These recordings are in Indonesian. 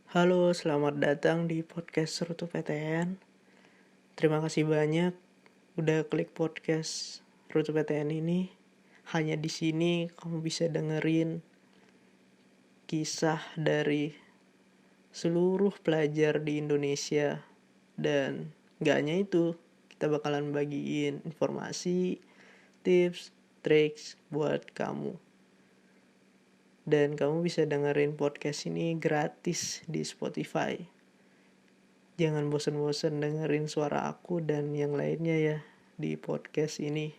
Halo, selamat datang di podcast Serutu PTN. Terima kasih banyak udah klik podcast Serutu PTN ini. Hanya di sini kamu bisa dengerin kisah dari seluruh pelajar di Indonesia. Dan gak hanya itu, kita bakalan bagiin informasi, tips, triks buat kamu. Dan kamu bisa dengerin podcast ini gratis di Spotify. Jangan bosan-bosan dengerin suara aku dan yang lainnya ya di podcast ini.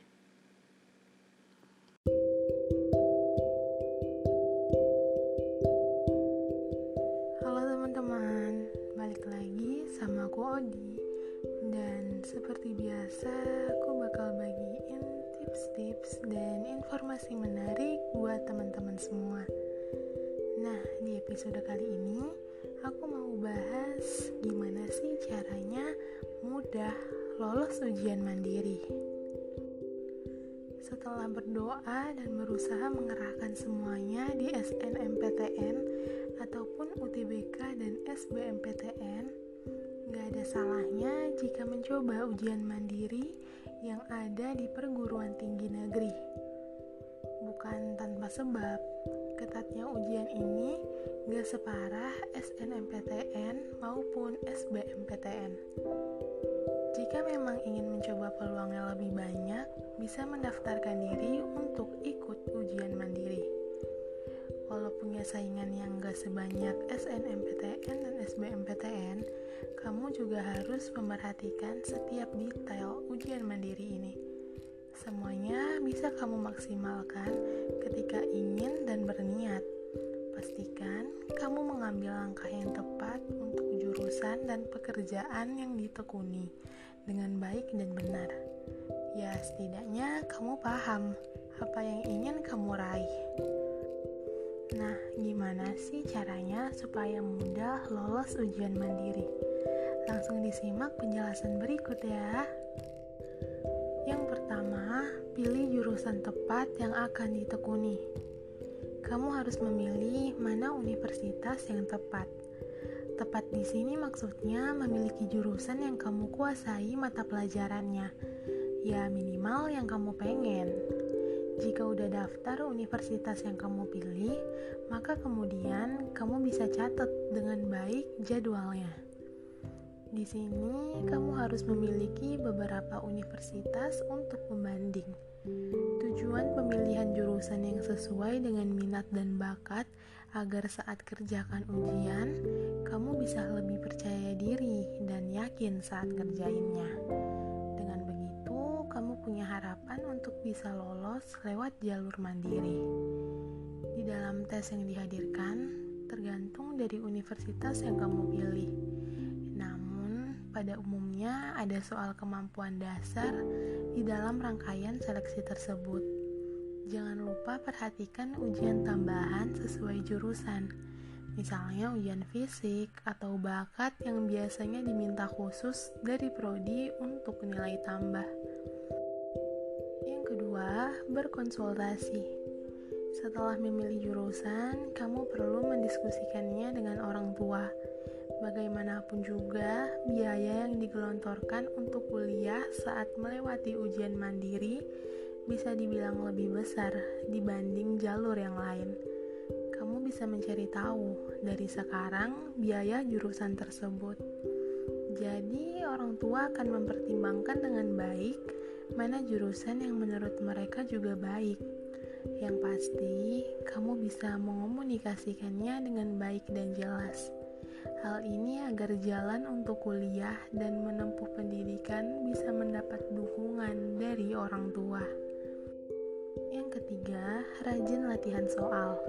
Halo teman-teman, balik lagi sama aku Odi. Dan seperti biasa, aku bakal bagiin tips-tips dan informasi menarik buat teman-teman semua. Nah, di episode kali ini aku mau bahas gimana sih caranya mudah lolos ujian mandiri. Setelah berdoa dan berusaha mengerahkan semuanya di SNMPTN ataupun UTBK dan SBMPTN, gak ada salahnya jika mencoba ujian mandiri yang ada di perguruan tinggi negeri. Bukan tanpa sebab, ketatnya ujian ini gak separah SNMPTN maupun SBMPTN. Jika memang ingin mencoba peluangnya lebih banyak, bisa mendaftarkan diri untuk ikut ujian mandiri. Walau punya saingan yang gak sebanyak SNMPTN dan SBMPTN, kamu juga harus memperhatikan setiap detail ujian mandiri ini. Semuanya bisa kamu maksimalkan ketika ingin dan berniat. Pastikan kamu mengambil langkah yang tepat untuk jurusan dan pekerjaan yang ditekuni dengan baik dan benar. Ya, setidaknya kamu paham apa yang ingin kamu raih. Nah, gimana sih caranya supaya mudah lolos ujian mandiri? Langsung disimak penjelasan berikut ya. Yang pertama, pilih jurusan tepat yang akan ditekuni. Kamu harus memilih mana universitas yang tepat. Tepat di sini maksudnya memiliki jurusan yang kamu kuasai mata pelajarannya. Ya, minimal yang kamu pengen. Jika udah daftar universitas yang kamu pilih, maka kemudian kamu bisa catat dengan baik jadwalnya. Di sini kamu harus memiliki beberapa universitas untuk membanding. Tujuan pemilihan jurusan yang sesuai dengan minat dan bakat agar saat kerjakan ujian, kamu bisa lebih percaya diri dan yakin saat kerjainnya. Dengan begitu, kamu punya harapan untuk bisa lolos lewat jalur mandiri. Di dalam tes yang dihadirkan, tergantung dari universitas yang kamu pilih. Namun, pada umumnya ada soal kemampuan dasar di dalam rangkaian seleksi tersebut. Jangan lupa perhatikan ujian tambahan sesuai jurusan, misalnya ujian fisik atau bakat yang biasanya diminta khusus dari prodi untuk nilai tambah. Yang kedua, berkonsultasi. Setelah memilih jurusan, kamu perlu mendiskusikannya dengan orang tua. Bagaimanapun juga, biaya yang digelontorkan untuk kuliah saat melewati ujian mandiri bisa dibilang lebih besar dibanding jalur yang lain. Kamu bisa mencari tahu dari sekarang biaya jurusan tersebut. Jadi, orang tua akan mempertimbangkan dengan baik mana jurusan yang menurut mereka juga baik. Yang pasti, kamu bisa mengomunikasikannya dengan baik dan jelas. Hal ini agar jalan untuk kuliah dan menempuh pendidikan bisa mendapat dukungan dari orang tua. Yang ketiga, rajin latihan soal.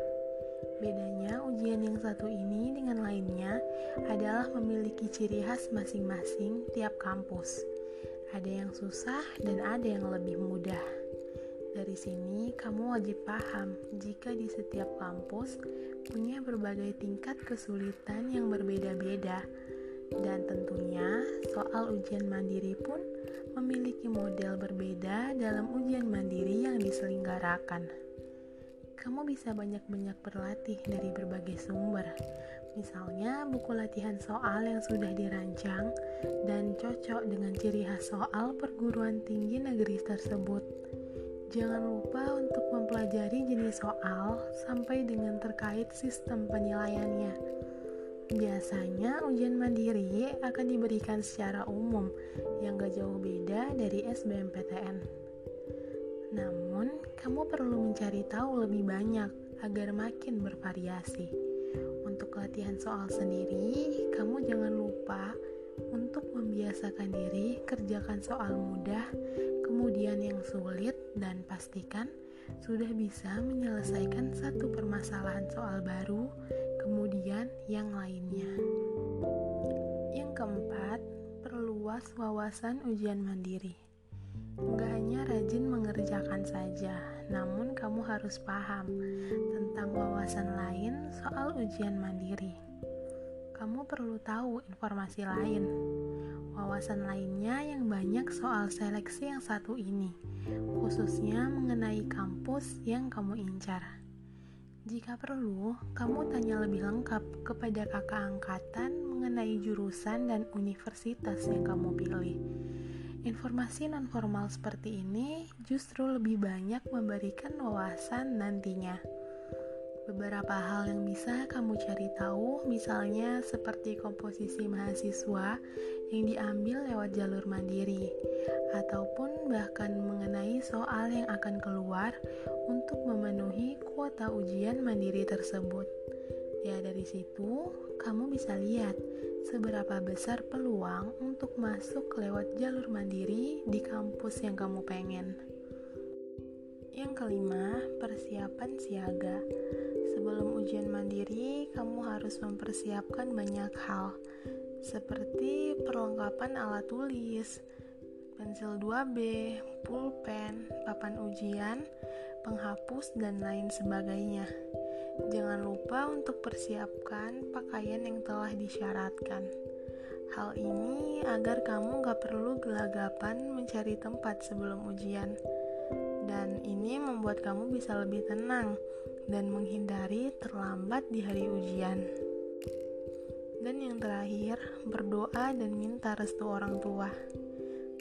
Bedanya ujian yang satu ini dengan lainnya adalah memiliki ciri khas masing-masing tiap kampus. Ada yang susah dan ada yang lebih mudah. Dari sini, kamu wajib paham jika di setiap kampus punya berbagai tingkat kesulitan yang berbeda-beda. Dan tentunya, soal ujian mandiri pun memiliki model berbeda dalam ujian mandiri yang diselenggarakan. Kamu bisa banyak-banyak berlatih dari berbagai sumber, Misalnya buku latihan soal yang sudah dirancang dan cocok dengan ciri khas soal perguruan tinggi negeri tersebut. Jangan lupa untuk mempelajari jenis soal sampai dengan terkait sistem penilaiannya. Biasanya ujian mandiri akan diberikan secara umum yang gak jauh beda dari SBMPTN. Namun, kamu perlu mencari tahu lebih banyak agar makin bervariasi. Untuk latihan soal sendiri, kamu jangan lupa untuk membiasakan diri kerjakan soal mudah, kemudian yang sulit, dan pastikan sudah bisa menyelesaikan satu permasalahan soal baru, kemudian yang lainnya. Yang keempat, perluas wawasan ujian mandiri. Gak hanya rajin mengerjakan saja, namun kamu harus paham tentang wawasan lain soal ujian mandiri. Kamu perlu tahu informasi lain. Wawasan lainnya yang banyak soal seleksi yang satu ini, khususnya mengenai kampus yang kamu incar. Jika perlu, kamu tanya lebih lengkap kepada kakak angkatan mengenai jurusan dan universitas yang kamu pilih. Informasi non-formal seperti ini justru lebih banyak memberikan wawasan nantinya. Beberapa hal yang bisa kamu cari tahu, misalnya seperti komposisi mahasiswa yang diambil lewat jalur mandiri, ataupun bahkan mengenai soal yang akan keluar untuk memenuhi kuota ujian mandiri tersebut. Ya, dari situ kamu bisa lihat seberapa besar peluang untuk masuk lewat jalur mandiri di kampus yang kamu pengen. Yang kelima, persiapan siaga. Sebelum ujian mandiri, kamu harus mempersiapkan banyak hal, seperti perlengkapan alat tulis, pensil 2B, pulpen, papan ujian, penghapus, dan lain sebagainya. Jangan lupa untuk persiapkan pakaian yang telah disyaratkan. Hal ini agar kamu gak perlu gelagapan mencari tempat sebelum ujian. Dan ini membuat kamu bisa lebih tenang dan menghindari terlambat di hari ujian. Dan yang terakhir, berdoa dan minta restu orang tua.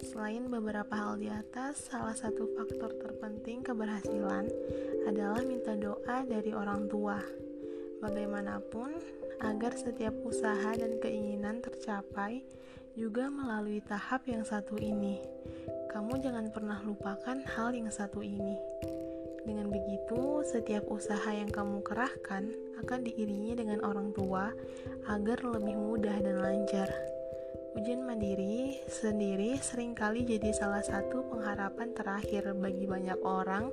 Selain beberapa hal di atas, salah satu faktor terpenting keberhasilan adalah minta doa dari orang tua. Bagaimanapun, agar setiap usaha dan keinginan tercapai juga melalui tahap yang satu ini. Kamu jangan pernah lupakan hal yang satu ini. Dengan begitu, setiap usaha yang kamu kerahkan akan diiringi dengan orang tua agar lebih mudah dan lancar. Ujian mandiri sendiri seringkali jadi salah satu pengharapan terakhir bagi banyak orang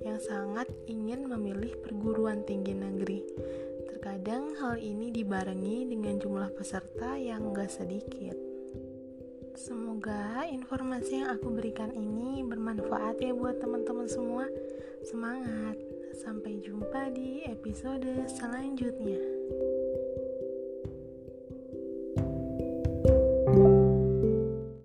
yang sangat ingin memilih perguruan tinggi negeri. Terkadang hal ini dibarengi dengan jumlah peserta yang gak sedikit. Semoga informasi yang aku berikan ini bermanfaat ya buat teman-teman semua. Semangat! Sampai jumpa di episode selanjutnya.